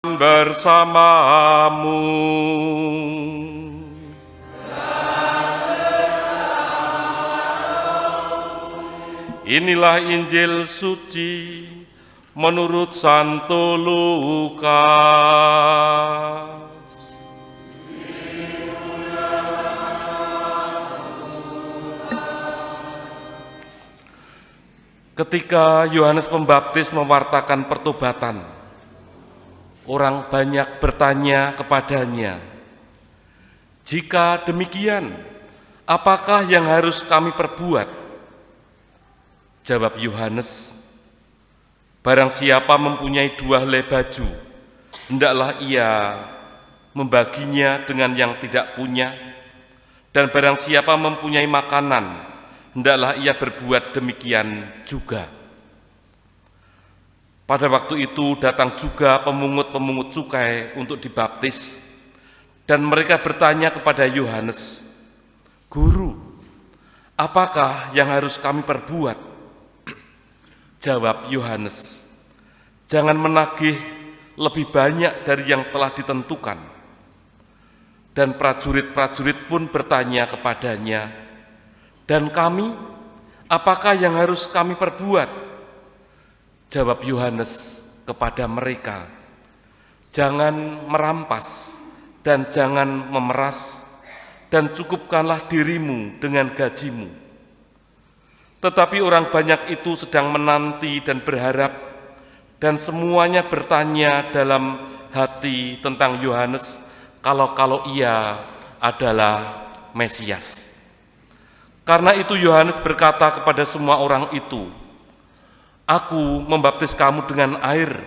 bersamamu. Inilah Injil suci menurut Santo Lukas. Ketika Yohanes Pembaptis mewartakan pertobatan, orang banyak bertanya kepadanya, "Jika demikian, apakah yang harus kami perbuat?" Jawab Yohanes, "Barang siapa mempunyai 2 helai baju, hendaklah ia membaginya dengan yang tidak punya, dan barang siapa mempunyai makanan, hendaklah ia berbuat demikian juga." Pada waktu itu datang juga pemungut-pemungut cukai untuk dibaptis, dan mereka bertanya kepada Yohanes, "Guru, apakah yang harus kami perbuat?" Jawab Yohanes, "Jangan menagih lebih banyak dari yang telah ditentukan." Dan prajurit-prajurit pun bertanya kepadanya, "Dan kami, apakah yang harus kami perbuat?" Jawab Yohanes kepada mereka, "Jangan merampas dan jangan memeras, dan cukupkanlah dirimu dengan gajimu." Tetapi orang banyak itu sedang menanti dan berharap, dan semuanya bertanya dalam hati tentang Yohanes kalau ia adalah Mesias. Karena itu Yohanes berkata kepada semua orang itu, "Aku membaptis kamu dengan air,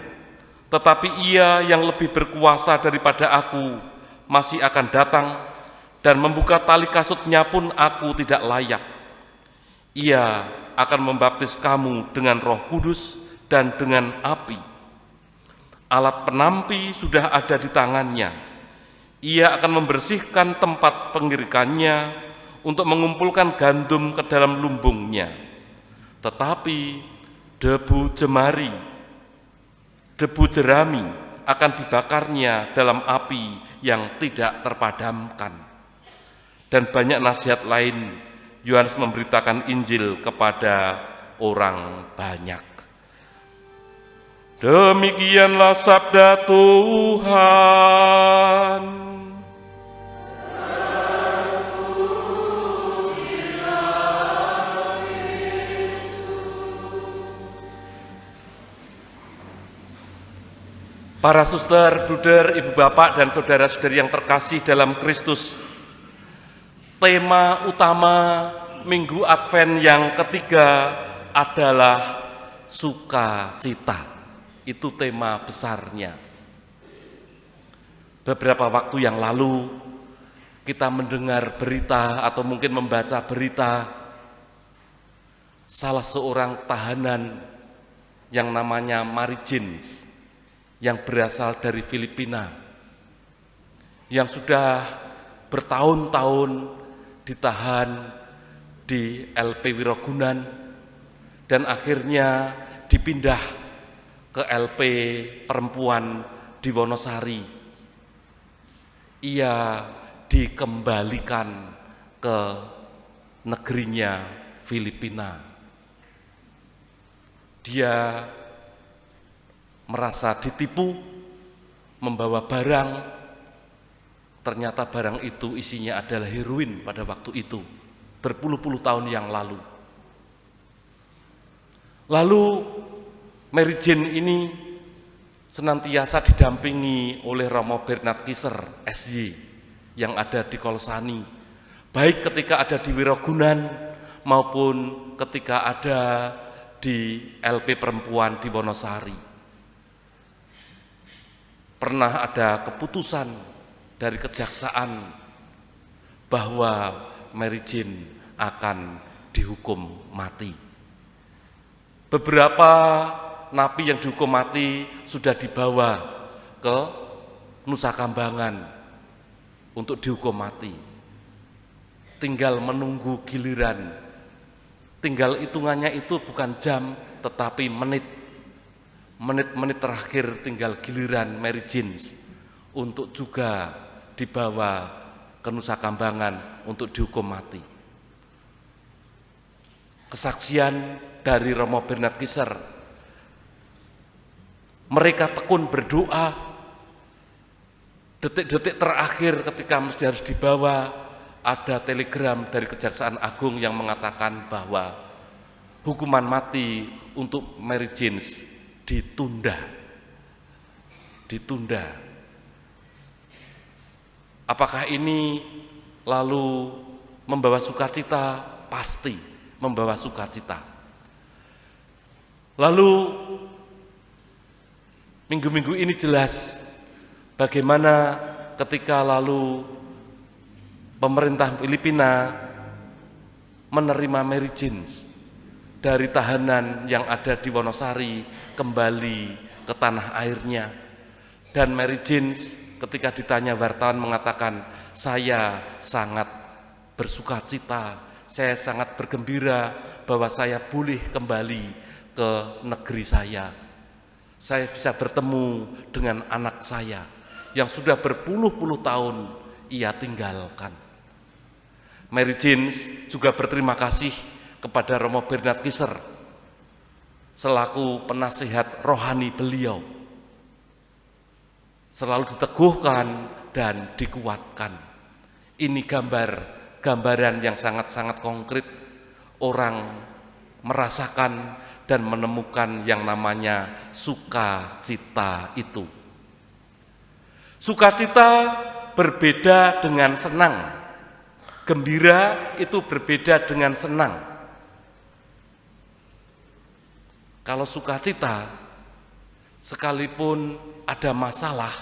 tetapi Ia yang lebih berkuasa daripada aku masih akan datang, dan membuka tali kasutnya pun aku tidak layak. Ia akan membaptis kamu dengan Roh Kudus dan dengan api. Alat penampi sudah ada di tangannya. Ia akan membersihkan tempat pengirikannya untuk mengumpulkan gandum ke dalam lumbungnya. Tetapi debu jerami akan dibakarnya dalam api yang tidak terpadamkan." Dan banyak nasihat lain Yohanes memberitakan Injil kepada orang banyak. Demikianlah sabda Tuhan. Para suster, bruder, ibu bapak, dan saudara-saudari yang terkasih dalam Kristus, tema utama Minggu Advent yang ketiga adalah sukacita. Itu tema besarnya. Beberapa waktu yang lalu kita mendengar berita atau mungkin membaca berita salah seorang tahanan yang namanya Marijin yang berasal dari Filipina, yang sudah bertahun-tahun ditahan di LP Wirogunan dan akhirnya dipindah ke LP Perempuan di Wonosari. Ia dikembalikan ke negerinya Filipina. Dia merasa ditipu, membawa barang. Ternyata barang itu isinya adalah heroin pada waktu itu, berpuluh-puluh tahun yang lalu. Lalu Mary Jane ini senantiasa didampingi oleh Romo Bernard Kieser, SY, yang ada di Kolosani, baik ketika ada di Wirogunan maupun ketika ada di LP Perempuan di Wonosari. Pernah ada keputusan dari kejaksaan bahwa Mary Jane akan dihukum mati. Beberapa napi yang dihukum mati sudah dibawa ke Nusa Kambangan untuk dihukum mati. Tinggal menunggu giliran. Tinggal hitungannya itu bukan jam tetapi menit. menit-menit terakhir tinggal giliran Mary Jane untuk juga dibawa ke Nusa Kambangan untuk dihukum mati. Kesaksian dari Romo Bernard Kieser, mereka tekun berdoa detik-detik terakhir ketika mesti harus dibawa, ada telegram dari Kejaksaan Agung yang mengatakan bahwa hukuman mati untuk Mary Jane ditunda. Apakah ini lalu membawa sukacita? Pasti membawa sukacita. Lalu minggu-minggu ini jelas bagaimana ketika lalu pemerintah Filipina menerima Mary Jane dari tahanan yang ada di Wonosari kembali ke tanah airnya. Dan Mary Jane ketika ditanya wartawan mengatakan, saya sangat bersukacita, saya sangat bergembira bahwa saya boleh kembali ke negeri saya. Saya bisa bertemu dengan anak saya yang sudah berpuluh-puluh tahun ia tinggalkan. Mary Jane juga berterima kasih kepada Romo Bernard Kieser selaku penasihat rohani beliau. Selalu diteguhkan dan dikuatkan. Ini gambaran yang sangat-sangat konkret. Orang merasakan dan menemukan yang namanya sukacita itu. Sukacita berbeda dengan senang. Gembira itu berbeda dengan senang. Kalau sukacita, sekalipun ada masalah,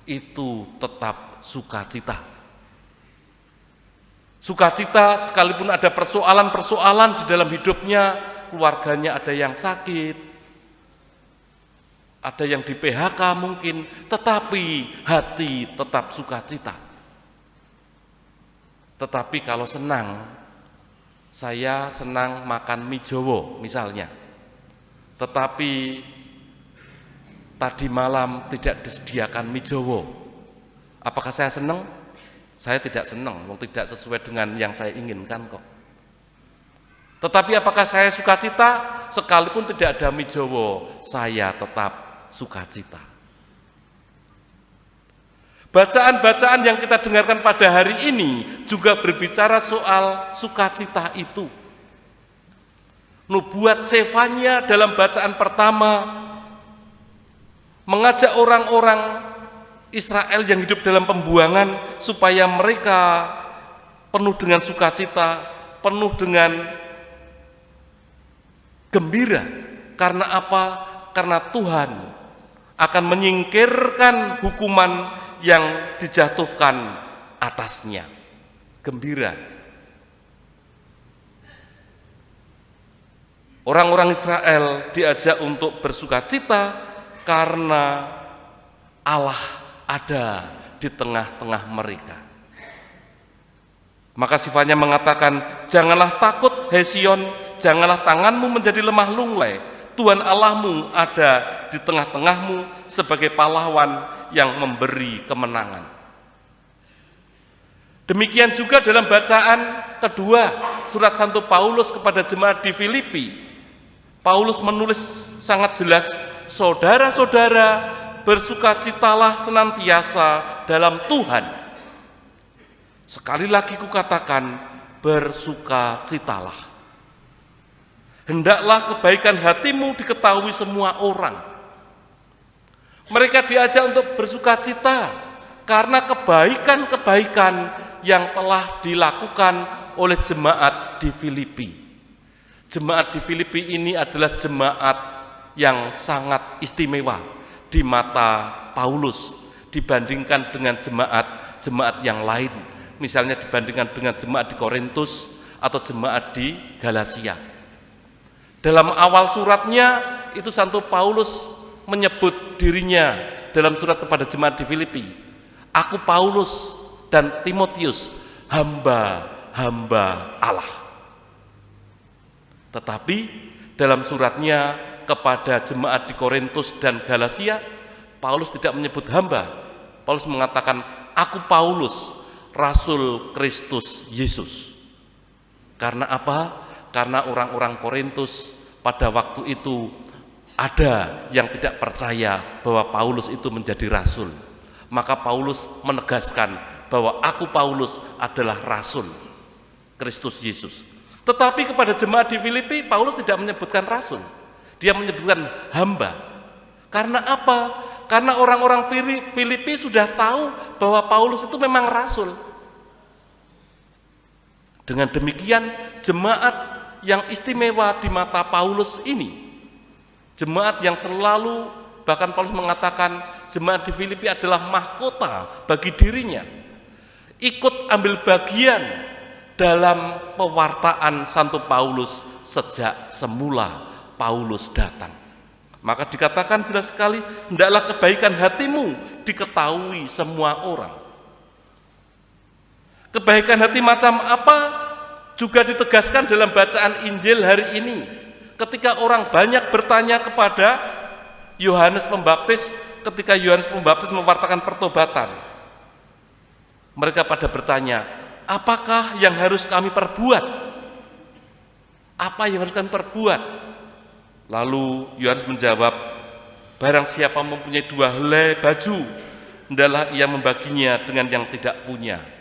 itu tetap sukacita. Sukacita sekalipun ada persoalan-persoalan di dalam hidupnya, keluarganya ada yang sakit, ada yang di PHK mungkin, tetapi hati tetap sukacita. Tetapi kalau senang, saya senang makan mie Jowo misalnya, tetapi tadi malam tidak disediakan mie Jowo. Apakah saya senang? Saya tidak senang, tidak sesuai dengan yang saya inginkan kok. Tetapi apakah saya sukacita? Sekalipun tidak ada mie Jowo, saya tetap sukacita. Bacaan-bacaan yang kita dengarkan pada hari ini juga berbicara soal sukacita itu. Nubuat Sefanya dalam bacaan pertama mengajak orang-orang Israel yang hidup dalam pembuangan supaya mereka penuh dengan sukacita, penuh dengan gembira. Karena apa? Karena Tuhan akan menyingkirkan hukuman yang dijatuhkan atasnya. Gembira. Orang-orang Israel diajak untuk bersukacita karena Allah ada di tengah-tengah mereka. Maka Sefanya mengatakan, janganlah takut hai Sion, janganlah tanganmu menjadi lemah lunglai. Tuhan Allahmu ada di tengah-tengahmu sebagai pahlawan yang memberi kemenangan. Demikian juga dalam bacaan kedua surat Santo Paulus kepada jemaat di Filipi. Paulus menulis sangat jelas, saudara-saudara, bersukacitalah senantiasa dalam Tuhan. Sekali lagi kukatakan, bersukacitalah. Hendaklah kebaikan hatimu diketahui semua orang. Mereka diajak untuk bersukacita karena kebaikan-kebaikan yang telah dilakukan oleh jemaat di Filipi. Jemaat di Filipi ini adalah jemaat yang sangat istimewa di mata Paulus dibandingkan dengan jemaat yang lain. Misalnya dibandingkan dengan jemaat di Korintus atau jemaat di Galatia. Dalam awal suratnya itu Santo Paulus menyebut dirinya dalam surat kepada jemaat di Filipi. Aku Paulus dan Timotius, hamba-hamba Allah. Tetapi dalam suratnya kepada jemaat di Korintus dan Galatia, Paulus tidak menyebut hamba. Paulus mengatakan, aku Paulus, Rasul Kristus Yesus. Karena apa? Karena orang-orang Korintus pada waktu itu ada yang tidak percaya bahwa Paulus itu menjadi rasul. Maka Paulus menegaskan bahwa aku Paulus adalah Rasul Kristus Yesus. Tetapi kepada jemaat di Filipi, Paulus tidak menyebutkan rasul. Dia menyebutkan hamba. Karena apa? Karena orang-orang Filipi sudah tahu bahwa Paulus itu memang rasul. Dengan demikian, jemaat yang istimewa di mata Paulus ini, jemaat yang selalu, bahkan Paulus mengatakan jemaat di Filipi adalah mahkota bagi dirinya, ikut ambil bagian dalam pewartaan Santo Paulus sejak semula Paulus datang. Maka dikatakan jelas sekali, hendaklah kebaikan hatimu diketahui semua orang. Kebaikan hati macam apa juga ditegaskan dalam bacaan Injil hari ini. Ketika orang banyak bertanya kepada Yohanes Pembaptis, ketika Yohanes Pembaptis mewartakan pertobatan, mereka pada bertanya, apakah yang harus kami perbuat? Apa yang harus kami perbuat? Lalu Yohanes menjawab, barang siapa mempunyai 2 helai baju, hendaklah ia membaginya dengan yang tidak punya.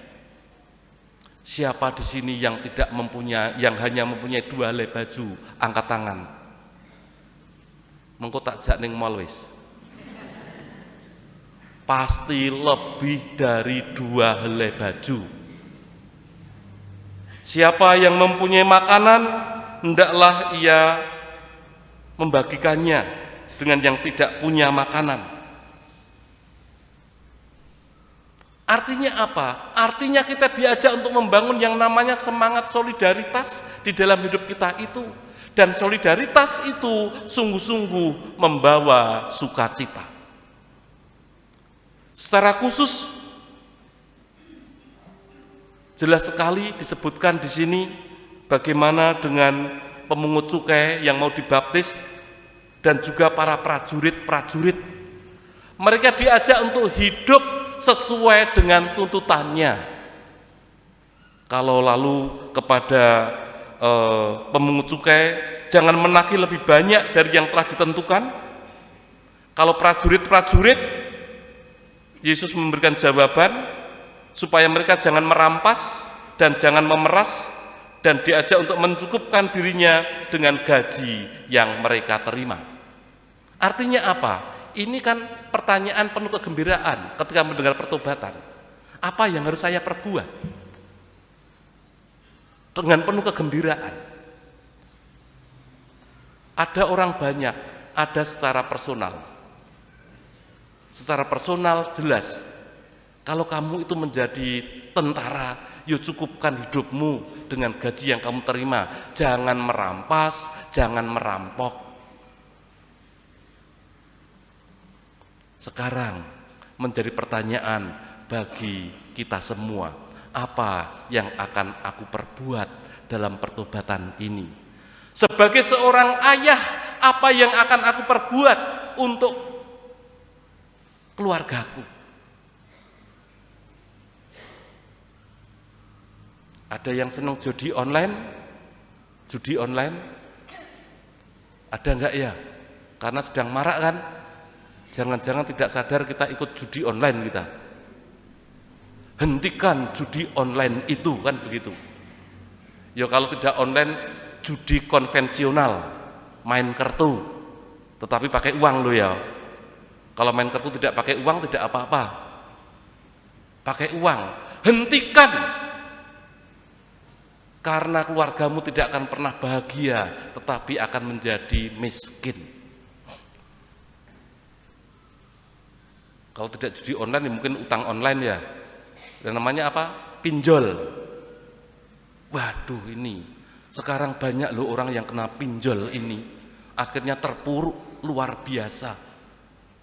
Siapa di sini yang tidak mempunyai, yang hanya mempunyai 2 helai baju? Angkat tangan. Mengko tak jak ning mall wis. Pasti lebih dari 2 helai baju. Siapa yang mempunyai makanan, hendaklah ia membagikannya dengan yang tidak punya makanan. Artinya apa? Artinya kita diajak untuk membangun yang namanya semangat solidaritas di dalam hidup kita itu. Dan solidaritas itu sungguh-sungguh membawa sukacita. Secara khusus, jelas sekali disebutkan di sini bagaimana dengan pemungut cukai yang mau dibaptis dan juga para prajurit-prajurit. Mereka diajak untuk hidup sesuai dengan tuntutannya. Kalau lalu kepada pemungut cukai, jangan menagih lebih banyak dari yang telah ditentukan. Kalau prajurit-prajurit, Yesus memberikan jawaban supaya mereka jangan merampas dan jangan memeras, dan diajak untuk mencukupkan dirinya dengan gaji yang mereka terima. Artinya apa? Ini kan pertanyaan penuh kegembiraan ketika mendengar pertobatan. Apa yang harus saya perbuat? Dengan penuh kegembiraan. Ada orang banyak, ada secara personal. Secara personal jelas, kalau kamu itu menjadi tentara, ya cukupkan hidupmu dengan gaji yang kamu terima. Jangan merampas, jangan merampok. Sekarang menjadi pertanyaan bagi kita semua, apa yang akan aku perbuat dalam pertobatan ini? Sebagai seorang ayah, apa yang akan aku perbuat untuk keluargaku? Ada yang senang judi online? Judi online? Ada enggak ya? Karena sedang marak kan? Jangan-jangan tidak sadar kita ikut judi online kita. Hentikan judi online itu, kan begitu. Ya kalau tidak online, judi konvensional, main kartu, tetapi pakai uang lo ya. Kalau main kartu tidak pakai uang tidak apa-apa. Pakai uang, hentikan. Karena keluargamu tidak akan pernah bahagia, tetapi akan menjadi miskin. Kalau tidak judi online, ya mungkin utang online ya. Dan namanya apa? Pinjol. Waduh, ini sekarang banyak loh orang yang kena pinjol ini. Akhirnya terpuruk luar biasa.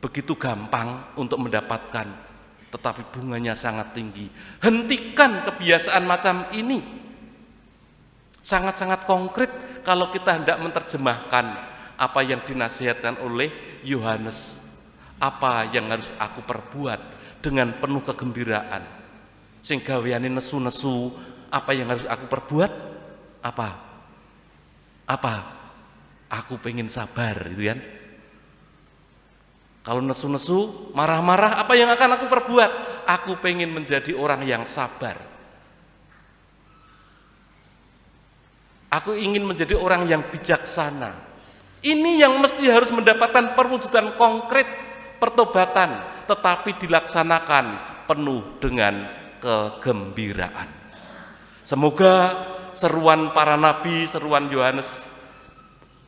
Begitu gampang untuk mendapatkan, tetapi bunganya sangat tinggi. Hentikan kebiasaan macam ini. Sangat-sangat konkret kalau kita hendak menerjemahkan apa yang dinasihatkan oleh Yohanes. Apa yang harus aku perbuat dengan penuh kegembiraan. Sing gaweane nesu-nesu, apa yang harus aku perbuat? Apa? Aku pengen sabar, gitu kan? Kalau nesu-nesu, marah-marah, apa yang akan aku perbuat? Aku pengen menjadi orang yang sabar. Aku ingin menjadi orang yang bijaksana. Ini yang mesti harus mendapatkan perwujudan konkret pertobatan, tetapi dilaksanakan penuh dengan kegembiraan. Semoga seruan para nabi, seruan Yohanes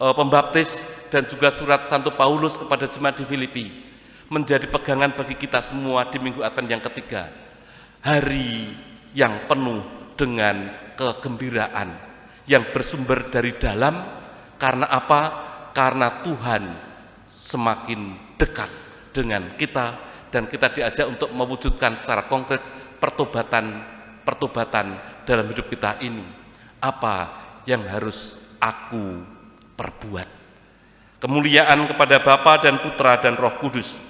Pembaptis dan juga surat Santo Paulus kepada jemaat di Filipi menjadi pegangan bagi kita semua di Minggu Advent yang ketiga. Hari yang penuh dengan kegembiraan yang bersumber dari dalam. Karena apa? Karena Tuhan semakin dekat dengan kita dan kita diajak untuk mewujudkan secara konkret pertobatan dalam hidup kita ini. Apa yang harus aku perbuat? Kemuliaan kepada Bapa dan Putra dan Roh Kudus,